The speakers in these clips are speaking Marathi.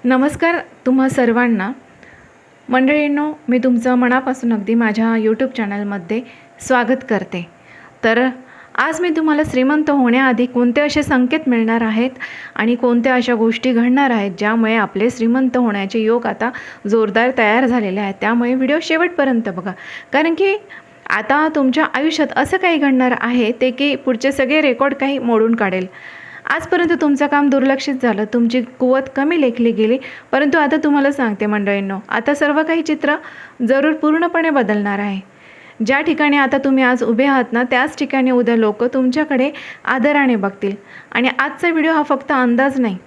नमस्कार तुम्हा सर्वांना. मंडळींनो, मी तुमचं मनापासून अगदी माझ्या यूट्यूब चॅनलमध्ये स्वागत करते. तर आज मी तुम्हाला श्रीमंत होण्याआधी कोणते असे संकेत मिळणार आहेत आणि कोणत्या अशा गोष्टी घडणार आहेत ज्यामुळे आपले श्रीमंत होण्याचे योग आता जोरदार तयार झालेले आहेत. त्यामुळे व्हिडिओ शेवटपर्यंत बघा, कारण की आता तुमच्या आयुष्यात असं काही घडणार आहे ते की पुढचे सगळे रेकॉर्ड काही मोडून काढेल. आजपर्यंत तुमचं काम दुर्लक्षित झालं, तुमची कुवत कमी लेखली गेली, परंतु आता तुम्हाला सांगते मंडळींनो, आता सर्व काही चित्र जरूर पूर्णपणे बदलणार आहे. ज्या ठिकाणी आता तुम्ही आज उभे आहात ना, त्याच ठिकाणी उद्या लोक तुमच्याकडे आदराने बघतील. आणि आजचा व्हिडिओ हा फक्त अंदाज नाही,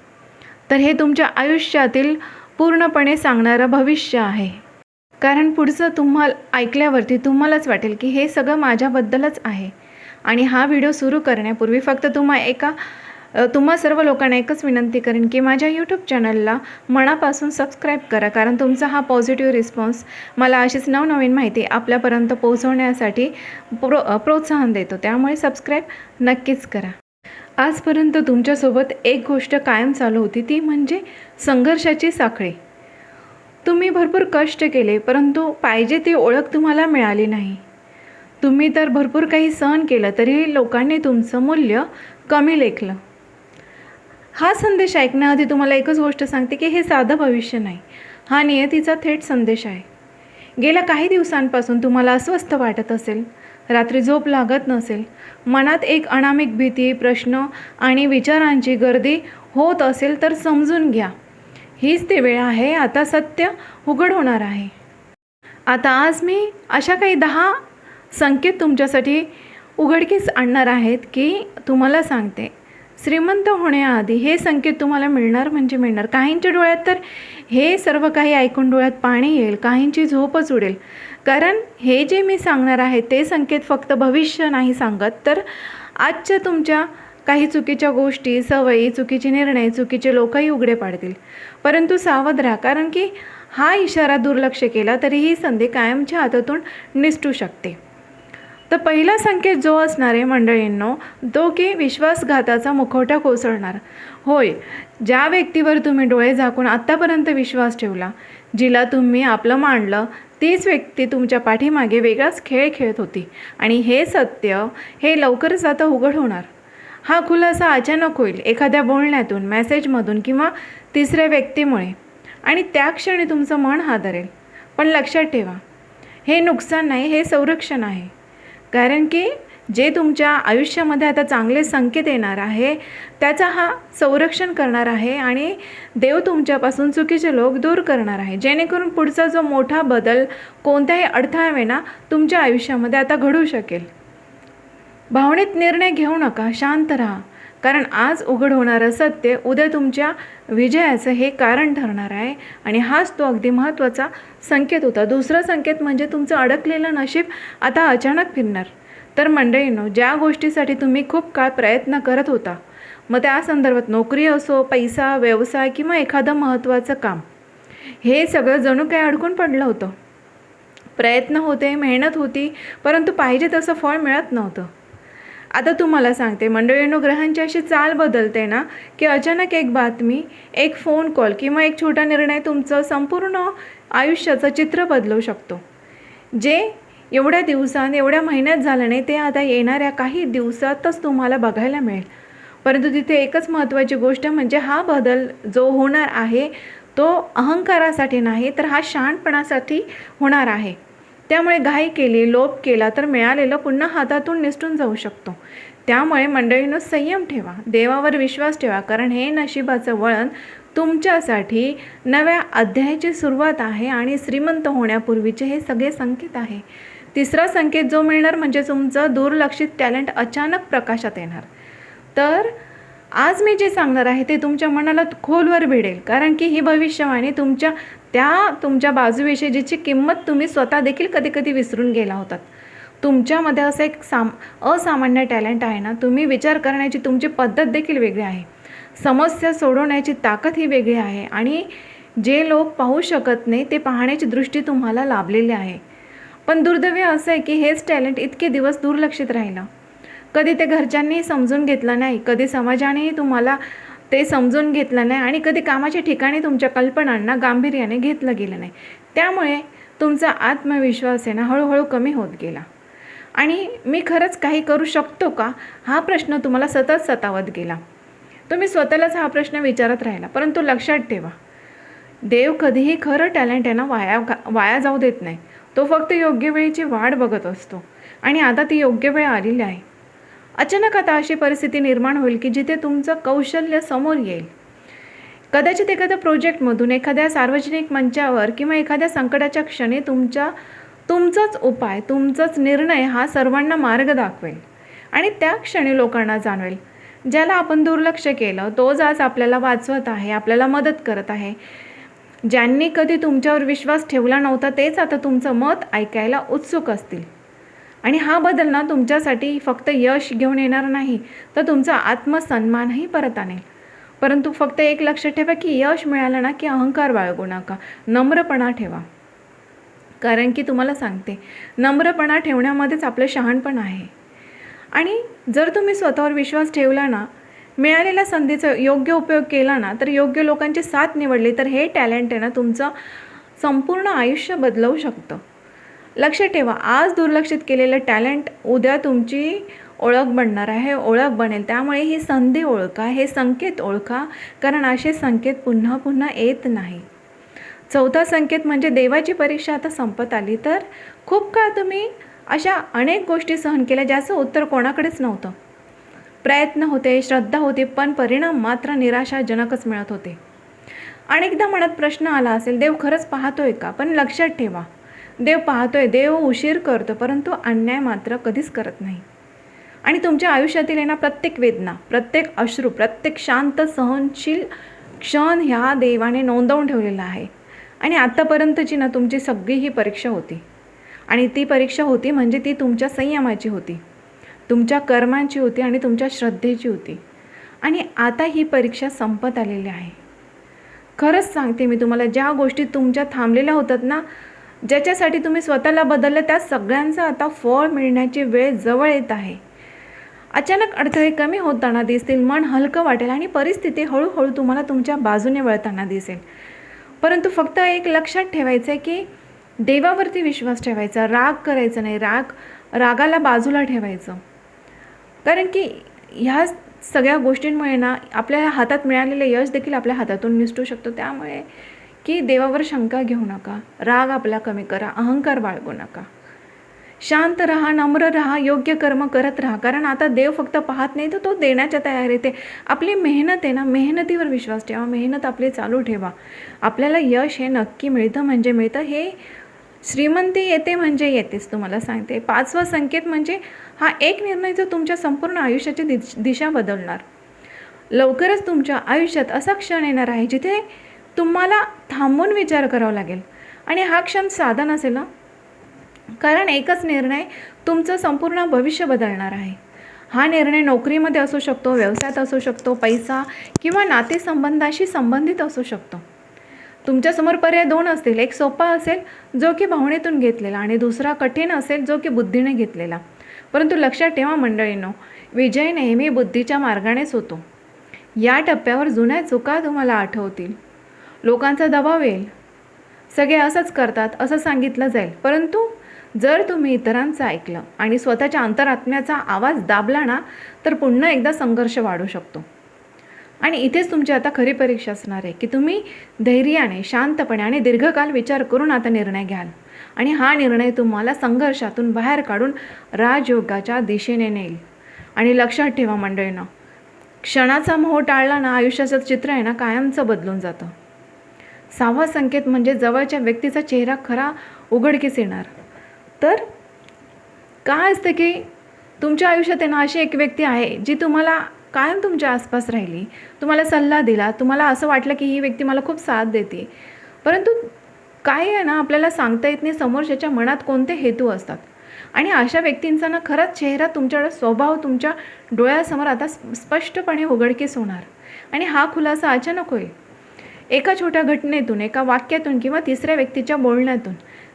तर हे तुमच्या आयुष्यातील पूर्णपणे सांगणारं भविष्य आहे. कारण पुढचं तुम्हाला ऐकल्यावरती तुम्हालाच वाटेल की हे सगळं माझ्याबद्दलच आहे. आणि हा व्हिडिओ सुरू करण्यापूर्वी फक्त तुम्हा सर्व लोकांना एकच विनंती करेन की माझ्या यूट्यूब चॅनलला मनापासून सबस्क्राईब करा, कारण तुमचा हा पॉझिटिव्ह रिस्पॉन्स मला अशीच नवनवीन माहिती आपल्यापर्यंत पोहोचवण्यासाठी प्रोत्साहन देतो. त्यामुळे सबस्क्राईब नक्कीच करा. आजपर्यंत तुमच्यासोबत एक गोष्ट कायम चालू होती, ती म्हणजे संघर्षाची साखळी. तुम्ही भरपूर कष्ट केले, परंतु पाहिजे ती ओळख तुम्हाला मिळाली नाही. तुम्ही तर भरपूर काही सहन केलं, तरी लोकांनी तुमचं मूल्य कमी लेखलं. हा संदेश ऐकण्याआधी तुम्हाला एकच गोष्ट सांगते की हे साधं भविष्य नाही, हा नियतीचा थेट संदेश आहे. गेल्या काही दिवसांपासून तुम्हाला अस्वस्थ वाटत असेल, रात्री झोप लागत नसेल, मनात एक अनामिक भीती, प्रश्न आणि विचारांची गर्दी होत असेल, तर समजून घ्या, हीच ती वेळ आहे. आता सत्य उघड होणार आहे. आता आज मी अशा काही 10 संकेत तुमच्यासाठी उघडकीस आणणार आहेत की तुम्हाला सांगते, श्रीमंत होण्याआधी हे संकेत तुम्हाला मिळणार म्हणजे मिळणार. काहींच्या डोळ्यात तर हे सर्व काही ऐकून डोळ्यात पाणी येईल, काहींची झोपच उडेल. कारण हे जे मी सांगणार आहे ते संकेत फक्त भविष्य नाही सांगत, तर आजच्या तुमच्या काही चुकीच्या गोष्टी, सवयी, चुकीचे निर्णय, चुकीचे लोकही उघडे पाडतील. परंतु सावध राहा, कारण की हा इशारा दुर्लक्ष केला तरी ही संधी कायमच्या हातातून निसटू शकते. तर पहिला संकेत जो असणार आहे मंडळींनो, तो की विश्वासघाताचा मुखवटा कोसळणार. होय, ज्या व्यक्तीवर तुम्ही डोळे झाकून आत्तापर्यंत विश्वास ठेवला, जिला तुम्ही आपलं मानलं, तीच व्यक्ती तुमच्या पाठीमागे वेगळाच खेळ खेळत होती. आणि हे सत्य हे लवकरच आता उघड होणार. हा खुलासा अचानक होईल, एखाद्या बोलण्यातून, मेसेजमधून किंवा तिसऱ्या व्यक्तीमुळे, आणि त्या क्षणी तुमचं मन हादरेल. पण लक्षात ठेवा, हे नुकसान नाही, हे संरक्षण आहे. कारण की जे तुमच्या आयुष्यामध्ये आता चांगले संकेत येणार आहे त्याचा हा संरक्षण करणार आहे, आणि देव तुमच्यापासून चुकीचे लोक दूर करणार आहे, जेणेकरून पुढचा जो मोठा बदल कोणत्याही अडथळ्याविना तुमच्या आयुष्यामध्ये आता घडू शकेल. भावनेत निर्णय घेऊ नका, शांत राहा, कारण आज उघड होणारं सत्य उद्या तुमच्या विजयाचं हे कारण ठरणार आहे. आणि हाच तो अगदी महत्त्वाचा संकेत होता. दुसरा संकेत म्हणजे तुमचं अडकलेलं नशीब आता अचानक फिरणार. तर मंडळींनो, ज्या गोष्टीसाठी तुम्ही खूप काळ प्रयत्न करत होता, मग त्या संदर्भात नोकरी असो, पैसा, व्यवसाय किंवा एखादं महत्त्वाचं काम, हे सगळं जणू काही अडकून पडलं होतं. प्रयत्न होते, मेहनत होती, परंतु पाहिजे तसं फळ मिळत नव्हतं. आता तुम्हाला सांगते मंडळींनो, ग्रहांची अशी चाल बदलते ना की अचानक एक बातमी, एक फोन कॉल किंवा एक छोटा निर्णय तुमचं संपूर्ण आयुष्याचं चित्र बदलू शकतो. जे एवढ्या दिवसांत, एवढ्या महिन्यात झालं नाही, ते आता येणाऱ्या काही दिवसातच तुम्हाला बघायला मिळेल. परंतु तिथे एकच महत्त्वाची गोष्ट म्हणजे हा बदल जो होणार आहे तो अहंकारासाठी नाही, तर हा शहाणपणासाठी होणार आहे. त्यामुळे घाई केली, लोभ केला तर मिळालेलं पुन्हा हातातून निसटून जाऊ शकतो. त्यामुळे मंडळींनो, संयम ठेवा, देवावर विश्वास ठेवा, कारण हे नशिबाचं वळण तुमच्यासाठी नव्या अध्यायाची सुरुवात आहे आणि श्रीमंत होण्यापूर्वीचे हे सगळे संकेत आहे. तिसरा संकेत जो मिळणार म्हणजे तुमचं दुर्लक्षित टॅलेंट अचानक प्रकाशात येणार. तर आज मी जे सांगणार आहे ते तुमच्या मनाला खोलवर भिडेल, कारण की ही भविष्यवाणी तुमच्या बाजूविषयी जिची किंमत तुम्ही स्वतः देखील कधी कधी विसरून गेला होतात. तुमच्यामध्ये असं एक असामान्य टॅलेंट आहे ना, तुम्ही विचार करण्याची तुमची पद्धत देखील वेगळी आहे, समस्या सोडवण्याची ताकद ही वेगळी आहे, आणि जे लोक पाहू शकत नाही ते पाहण्याची दृष्टी तुम्हाला लाभलेली आहे. पण दुर्दैव असं आहे की हेच टॅलेंट इतके दिवस दुर्लक्षित राहिलं. कधी ते घरच्यांनी समजून घेतलं नाही, कधी समाजानेही तुम्हाला ते समजून घेतलं नाही आणि कधी कामाच्या ठिकाणी तुमच्या कल्पनांना गांभीर्याने घेतलं गेलं नाही. त्यामुळे तुमचा आत्मविश्वास आहे ना हळूहळू कमी होत गेला. आणि मी खरंच काही करू शकतो का हा प्रश्न तुम्हाला सतत सतावत गेला. तुम्ही स्वतःलाच हा प्रश्न विचारत राहिला. परंतु लक्षात ठेवा, देव कधीही खरं टॅलेंट आहे ना वाया जाऊ देत नाही. तो फक्त योग्य वेळेची वाट बघत असतो. आणि आता ती योग्य वेळ आलेली आहे. अचानक आता अशी परिस्थिती निर्माण होईल की जिथे तुमचं कौशल्य समोर येईल. कदाचित एखाद्या प्रोजेक्टमधून, एखाद्या सार्वजनिक मंचावर किंवा एखाद्या संकटाच्या क्षणी तुमचाच उपाय, तुमचाच निर्णय हा सर्वांना मार्ग दाखवेल. आणि त्या क्षणी लोकांना जाणवेल, ज्याला आपण दुर्लक्ष केलं तोच आज आपल्याला वाचवत आहे, आपल्याला मदत करत आहे. ज्यांनी कधी तुमच्यावर विश्वास ठेवला नव्हता तेच आता तुमचं मत ऐकायला उत्सुक असतील. आणि हा बदल ना तुमच्यासाठी फक्त यश घेऊन येणार नाही, तर तुमचा आत्मसन्मानही परत आणेल. परंतु फक्त एक लक्षात ठेवा की यश मिळालं ना की अहंकार बाळगू नका, नम्रपणा ठेवा. कारण की तुम्हाला सांगते, नम्रपणा ठेवण्यामध्येच आपलं शहाणपण आहे. आणि जर तुम्ही स्वतःवर विश्वास ठेवला ना, मिळालेल्या संधीचा योग्य उपयोग केला ना, तर योग्य लोकांची साथ निवडली तर हे टॅलेंट आहे ना तुमचं संपूर्ण आयुष्य बदलवू शकतं. लक्षात ठेवा, आज दुर्लक्षित केलेलं टॅलेंट उद्या तुमची ओळख बनणार आहे, ओळख बनेल. त्यामुळे ही संधी ओळखा, हे संकेत ओळखा, कारण असे संकेत पुन्हा पुन्हा येत नाही. चौथा संकेत म्हणजे देवाची परीक्षा आता संपत आली. तर खूप काळ तुम्ही अशा अनेक गोष्टी सहन केल्या ज्याचं उत्तर कोणाकडेच नव्हतं. प्रयत्न होते, श्रद्धा होती, पण परिणाम मात्र निराशाजनकच मिळत होते. अनेकदा मनात प्रश्न आला असेल, देव खरंच पाहतोय का? पण लक्षात ठेवा, देव पाहतोय, देव उशीर करतो, परंतु अन्याय मात्र कधीच करत नाही. आणि तुमच्या आयुष्यातील ना प्रत्येक वेदना, प्रत्येक अश्रू, प्रत्येक शांत सहनशील क्षण ह्या देवाने नोंदवून ठेवलेला आहे. आणि आत्तापर्यंतची ना तुमची सगळी ही परीक्षा होती. आणि ती परीक्षा होती म्हणजे ती तुमच्या संयमाची होती, तुमच्या कर्मांची होती आणि तुमच्या श्रद्धेची होती. आणि आता ही परीक्षा संपत आलेली आहे. खरंच सांगते मी तुम्हाला, ज्या गोष्टी तुमच्या थांबलेल्या होतात ना, ज्याच्यासाठी तुम्ही स्वतःला बदललं, त्या सगळ्यांचं आता फळ मिळण्याची वेळ जवळ येत आहे. अचानक अडथळे कमी होताना दिसतील, मन हलकं वाटेल आणि परिस्थिती हळूहळू तुम्हाला तुमच्या बाजूने वळताना दिसेल. परंतु फक्त एक लक्षात ठेवायचं आहे की देवावरती विश्वास ठेवायचा, राग करायचा नाही, रागाला बाजूला ठेवायचं. कारण की ह्या सगळ्या गोष्टींमुळे ना आपल्या हातात मिळालेलं यश देखील आपल्या हातातून निसटू शकतो. त्यामुळे की देवावर शंका घेऊ नका, राग आपला कमी करा, अहंकार बाळगू नका, शांत राहा, नम्र राहा, योग्य कर्म करत राहा. कारण आता देव फक्त पाहत नाही, तर तो देण्याच्या तयारीत आहे. आपली मेहनत आहे ना, मेहनतीवर विश्वास ठेवा, मेहनत आपली चालू ठेवा. आपल्याला यश हे नक्की मिळतं म्हणजे मिळतं. हे श्रीमंती येते म्हणजे येतेच, तुम्हाला सांगते. पाचवा संकेत म्हणजे हा एक निर्णय जो तुमच्या संपूर्ण आयुष्याची दिशा बदलणार. लवकरच तुमच्या आयुष्यात असा क्षण येणार आहे जिथे तुम्हाला थांबून विचार करावा लागेल. आणि हा क्षण साधा नसेल ना, कारण एकच निर्णय तुमचं संपूर्ण भविष्य बदलणार आहे. हा निर्णय नोकरीमध्ये असू शकतो, व्यवसायात असू शकतो, पैसा किंवा नातेसंबंधाशी संबंधित असू शकतो. तुमच्यासमोर पर्याय दोन असतील. एक सोपा असेल जो की भावनेतून घेतलेला, आणि दुसरा कठीण असेल जो की बुद्धीने घेतलेला. परंतु लक्षात ठेवा मंडळींनो, विजय नेहमी बुद्धीच्या मार्गानेच होतो. या टप्प्यावर जुन्या चुका तुम्हाला आठवतील, लोकांचा दबाव येईल, सगळे असंच करतात असं सांगितलं जाईल. परंतु जर तुम्ही इतरांचं ऐकलं आणि स्वतःच्या अंतरात्म्याचा आवाज दाबला ना, तर पुन्हा एकदा संघर्ष वाढू शकतो. आणि इथेच तुमची आता खरी परीक्षा असणार आहे की तुम्ही धैर्याने, शांतपणे आणि दीर्घकाल विचार करून आता निर्णय घ्याल. आणि हा निर्णय तुम्हाला संघर्षातून बाहेर काढून राजयोगाच्या दिशेने नेईल. आणि लक्षात ठेवा मंडळींनो, क्षणाचा मोह टाळला ना, आयुष्याचं चित्र आहे ना कायमचं बदलून जातं. सहावा संकेत म्हणजे जवळच्या व्यक्तीचा चेहरा खरा उघडकीस येणार. तर काय असतं की तुमच्या आयुष्यात आहे ना अशी एक व्यक्ती आहे जी तुम्हाला कायम तुमच्या आसपास राहिली, तुम्हाला सल्ला दिला, तुम्हाला असं वाटलं की ही व्यक्ती मला खूप साथ देते. परंतु काय आहे ना, आपल्याला सांगता येत नाही समोरच्याच्या मनात कोणते हेतू असतात. आणि अशा व्यक्तींचा ना खराच चेहरा, तुमच्याकडे स्वभाव तुमच्या डोळ्यासमोर आता स्पष्टपणे उघडकीस होणार. आणि हा खुलासा अचानक होईल, एका छोट्या घटनेतून, एका वाक्यातून किंवा तिसऱ्या व्यक्तीच्या बोलण्यातून.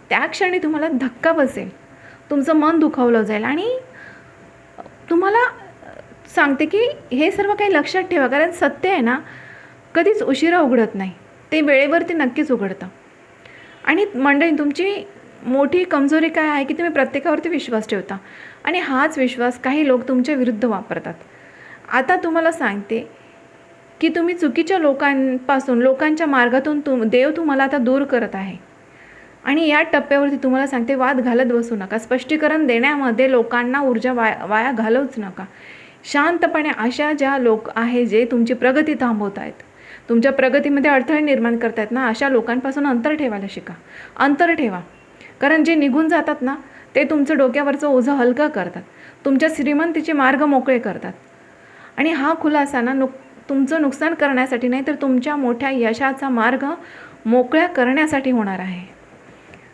त्या क्षणी तुम्हाला धक्का बसेल, तुमचं मन दुखावलं जाईल आणि तुम्हाला सांगते की हे सर्व काही लक्षात ठेवा, कारण सत्य आहे ना कधीच उशिरा उघडत नाही, ते वेळेवरती नक्कीच उघडतं. आणि मंडळी, तुमची मोठी कमजोरी काय आहे की तुम्ही प्रत्येकावरती विश्वास ठेवता आणि हाच विश्वास काही लोक तुमच्या विरुद्ध वापरतात. आता तुम्हाला सांगते की तुम्ही चुकीच्या लोकांपासून, लोकांच्या मार्गातून देव तुम्हाला आता दूर करत आहे. आणि या टप्प्यावरती तुम्हाला सांगते, वाद घालत बसू नका. स्पष्टीकरण देण्यामध्ये लोकांना ऊर्जा वाया घालवूच नका. शांतपणे अशा ज्या लोक आहे जे तुमची प्रगती थांबवत आहेत, तुमच्या प्रगतीमध्ये अडथळे निर्माण करतायत ना, अशा लोकांपासून अंतर ठेवायला शिका. अंतर ठेवा, कारण जे निघून जातात ना ते तुमचं डोक्यावरचं ओझं हलकं करतात, तुमच्या श्रीमंतीचे मार्ग मोकळे करतात. आणि हा खुलासा ना तुमचं नुकसान करण्यासाठी नाही, तर तुमच्या मोठ्या यशाचा मार्ग मोकळ्या करण्यासाठी होणार आहे.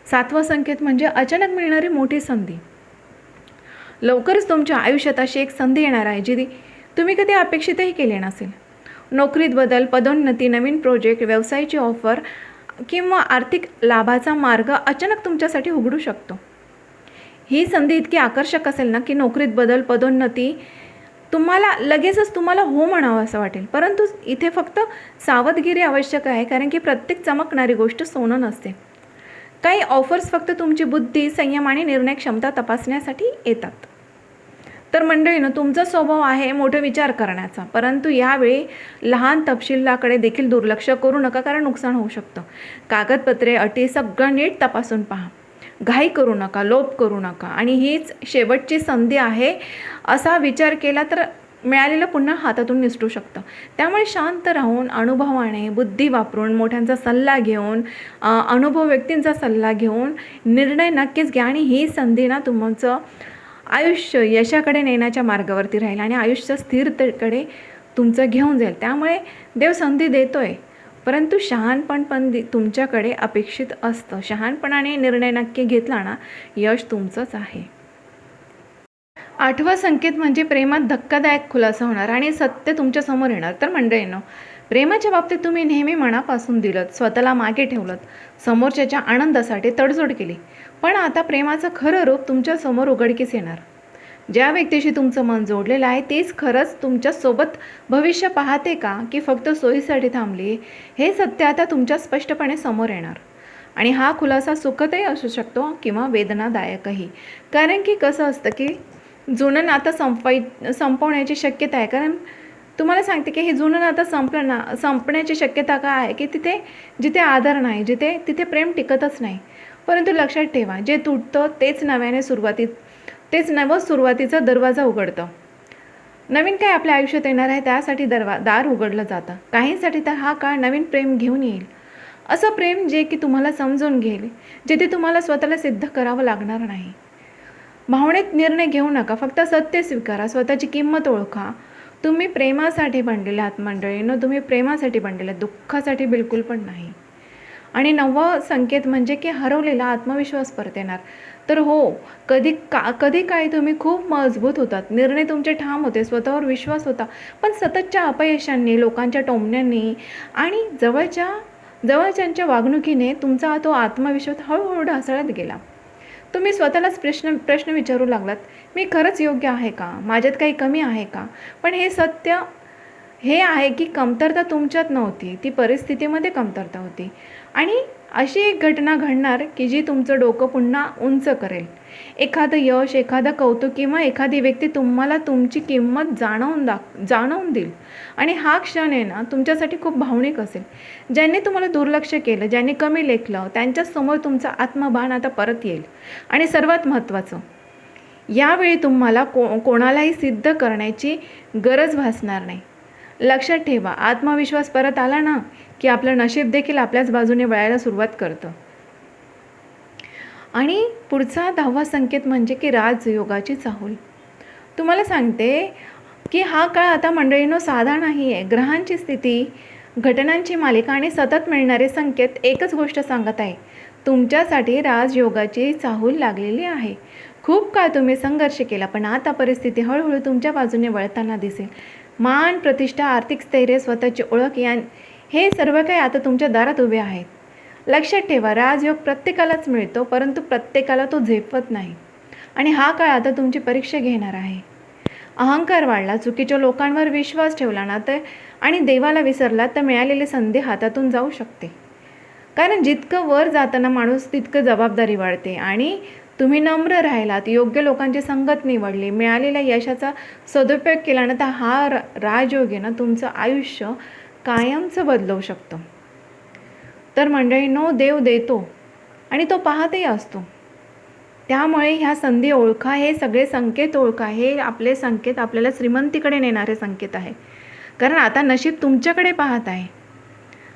7वा संकेत म्हणजे अचानक मिळणारी मोठी संधी. लवकरच तुमच्या आयुष्यात अशी एक संधी येणार आहे जी तुम्ही कधी अपेक्षितही केली नसेल. नोकरीत बदल, पदोन्नती, नवीन प्रोजेक्ट, व्यवसायाची ऑफर किंवा आर्थिक लाभाचा मार्ग अचानक तुमच्यासाठी उघडू शकतो. ही संधी इतकी आकर्षक असेल ना की नोकरीत बदल, पदोन्नती तुम्हाला लगेचच हो म्हणावं असं वाटेल. परंतु इथे फक्त सावधगिरी आवश्यक आहे, कारण की प्रत्येक चमकणारी गोष्ट सोनं नसते. काही ऑफर्स फक्त तुमची बुद्धी, संयम आणि निर्णय क्षमता तपासण्यासाठी येतात. तर मंडळीनं, तुमचा स्वभाव आहे मोठे विचार करण्याचा, परंतु यावेळी लहान तपशिलाकडे देखील दुर्लक्ष करू नका, कारण नुकसान होऊ शकतं. कागदपत्रे, अटी सगळं नीट तपासून पहा. घाई करू नका, लोभ करू नका. आणि हीच शेवटची संधी आहे असा विचार केला तर मिळालेलं पुन्हा हातातून निसटू शकतं. त्यामुळे शांत राहून, अनुभवाने, बुद्धी वापरून, मोठ्यांचा सल्ला घेऊन, अनुभव व्यक्तींचा सल्ला घेऊन निर्णय नक्कीच घ्या. आणि ही संधी ना तुमचं आयुष्य यशाकडे नेण्याच्या मार्गावरती राहील आणि आयुष्य स्थिरतेकडे तुमचं घेऊन जाईल. त्यामुळे देव संधी देतोय, परंतु शहाणपण पण तुमच्याकडे अपेक्षित असतं. शहाणपणाने निर्णय नक्की घेतला ना, यश तुमचंच आहे. 8वा संकेत म्हणजे प्रेमात धक्कादायक खुलासा होणार आणि सत्य तुमच्या समोर येणार. तर मंडळींनो, प्रेमाच्या बाबतीत तुम्ही नेहमी मनापासून दिलं, स्वतःला मागे ठेवलं, समोरच्याच्या आनंदासाठी तडजोड केली. पण आता प्रेमाचं खरं रूप तुमच्या समोर उघडकीस येणार. ज्या व्यक्तीशी तुमचं मन जोडलेलं आहे तेच खरंच तुमच्यासोबत भविष्य पाहते का, की फक्त सोयीसाठी थांबली, हे सत्य आता तुमच्या स्पष्टपणे समोर येणार. आणि हा खुलासा सुखदही असू शकतो किंवा वेदनादायकही. कारण की कसं असतं की जुनं नातं संपवण्याची शक्यता आहे. कारण तुम्हाला सांगते की हे जुनं नातं संपण्याची शक्यता काय आहे की जिथे आदर नाही, तिथे प्रेम टिकतच नाही. परंतु लक्षात ठेवा, जे तुटतं तेच नवं सुरुवातीचा दरवाजा उघडतं. नवीन काय आपल्या आयुष्यात येणार आहे त्यासाठी दार उघडलं जातं. काहींसाठी तर हा काळ नवीन प्रेम घेऊन येईल. असं प्रेम जे की तुम्हाला समजून घेईल, जिथे तुम्हाला स्वतःला सिद्ध करावं लागणार नाही. भावनेत निर्णय घेऊ नका, फक्त सत्य स्वीकारा, स्वतःची किंमत ओळखा. तुम्ही प्रेमासाठी बनलेले आहात मंडळींनो, तुम्ही प्रेमासाठी बनलेले, दुःखासाठी बिलकुल पण नाही. आणि 9वा संकेत म्हणजे की हरवलेला आत्मविश्वास परत येणार. तर हो, कधी काळी तुम्ही खूप मजबूत होतात, निर्णय तुमचे ठाम होते, स्वतःवर विश्वास होता. पण सततच्या अपयशांनी, लोकांच्या टोमण्यांनी आणि जवळच्यांच्या वागणुकीने तुमचा तो आत्मविश्वास हळूहळू ढासळत गेला. तुम्ही स्वतःलाच प्रश्न विचारू लागलात, मी खरंच योग्य आहे का, माझ्यात काही कमी आहे का. पण हे सत्य हे आहे की कमतरता तुमच्यात नव्हती, ती परिस्थितीमध्ये कमतरता होती. आणि अशी एक घटना घडणार की जी तुमचं डोकं पुन्हा उंच करेल. एखादं यश, एखादं कौतुक किंवा एखादी व्यक्ती तुम्हाला तुमची किंमत जाणवून देईल. आणि हा क्षण आहे ना तुमच्यासाठी खूप भावनिक असेल. ज्यांनी तुम्हाला दुर्लक्ष केलं, ज्यांनी कमी लेखलं, त्यांच्यासमोर तुमचा आत्मभान आता परत येईल. आणि सर्वात महत्त्वाचं, यावेळी तुम्हाला कोणालाही सिद्ध करण्याची गरज भासणार नाही. लक्षात ठेवा, आत्मविश्वास परत आला ना की आपलं नशीब देखील आपल्याच बाजूने वळायला सुरुवात करतं. आणि पुढचा 10वा संकेत म्हणजे की राजयोगाची चाहूल. तुम्हाला सांगते की हा काळ आता मंडळींनो साधा नाही आहे. ग्रहांची स्थिती, घटनांची मालिका आणि सतत मिळणारे संकेत एकच गोष्ट सांगत आहे, तुमच्यासाठी राजयोगाची चाहूल लागलेली आहे. खूप काळ तुम्ही संघर्ष केला, पण आता परिस्थिती हळूहळू तुमच्या बाजूने वळताना दिसेल. मान, प्रतिष्ठा, आर्थिक स्थैर्य, स्वतःची ओळख हे सर्व काही आता तुमच्या दारात उभे आहेत. लक्षात ठेवा, राजयोग प्रत्येकालाच मिळतो, परंतु प्रत्येकाला तो झेपत नाही. आणि हा काळ आता तुमची परीक्षा घेणार आहे. अहंकार वाढला, चुकीच्या लोकांवर विश्वास ठेवला ना तर आणि देवाला विसरला तर मिळालेली संधी हातातून जाऊ शकते. कारण जितकं वर जाताना माणूस तितकं जबाबदारी वाढते. आणि तुम्ही नम्र राहिलात, योग्य लोकांची संगत निवडली, मिळालेल्या यशाचा सदुपयोग केला ना तर हा राजयोग आहे ना तुमचं आयुष्य कायमचं बदलवू शकतो. तर मंडळींनो, देव देतो आणि तो पाहतही असतो. त्यामुळे ह्या संधी ओळखा, हे सगळे संकेत ओळखा. हे आपले संकेत आपल्याला श्रीमंतीकडे नेणारे संकेत आहे. कारण आता नशीब तुमच्याकडे पाहत आहे.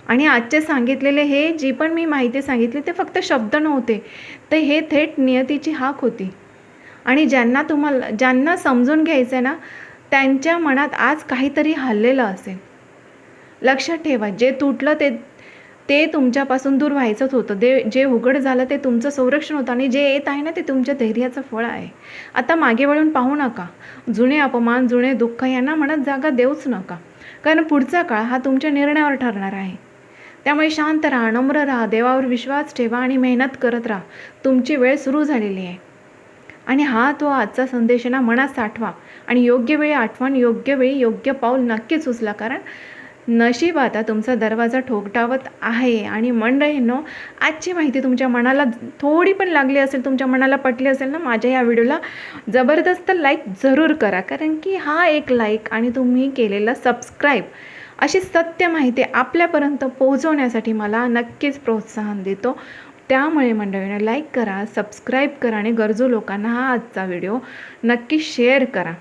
आणि आजचे सांगितलेले हे जी पण मी माहिती सांगितली ते फक्त शब्द नव्हते, तर हे थेट नियतीची हाक होती. आणि ज्यांना समजून घ्यायचं आहे ना त्यांच्या मनात आज काहीतरी हललेलं असेल. लक्षात ठेवा, जे तुटलं ते तुमच्यापासून दूर व्हायचंच होतं. जे उघड झालं ते तुमचं संरक्षण होतं आणि जे येत आहे ना ते तुमच्या धैर्याचं फळ आहे. आता मागे वळून पाहू नका. जुने अपमान, जुने दुःख यांना मनात जागा देऊच नका. कारण पुढचा काळ हा तुमच्या निर्णयावर ठरणार आहे. त्यामुळे शांत राहा, नम्र राहा, देवावर विश्वास ठेवा आणि मेहनत करत राहा. तुमची वेळ सुरू झालेली आहे. आणि हा तो आजचा संदेश ना मनात साठवा आणि योग्य वेळी आठवण, योग्य वेळी योग्य पाऊल नक्कीच उचला. कारण नशीब आता तुमचा दरवाजा ठोठावत आहे. आणि मंडळींनो, आजची माहिती तुमच्या मनाला थोडी पण लागली असेल, तुमच्या मनाला पटली असेल ना, माझ्या या व्हिडिओला जबरदस्त लाईक जरूर करा. कारण की हा एक लाईक आणि तुम्ही केलेला सबस्क्राईब अशी सत्य माहिती आपल्यापर्यंत पोहोचवण्यासाठी मला नक्कीच प्रोत्साहन देतो. त्यामुळे मंडळींनो, लाईक करा, सबस्क्राईब करा आणि गरजू लोकांना हा आजचा व्हिडिओ नक्की शेअर करा.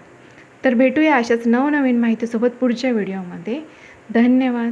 तर भेटूया अशाच नवनवीन माहितीसोबत पुढच्या व्हिडिओमध्ये. धन्यवाद.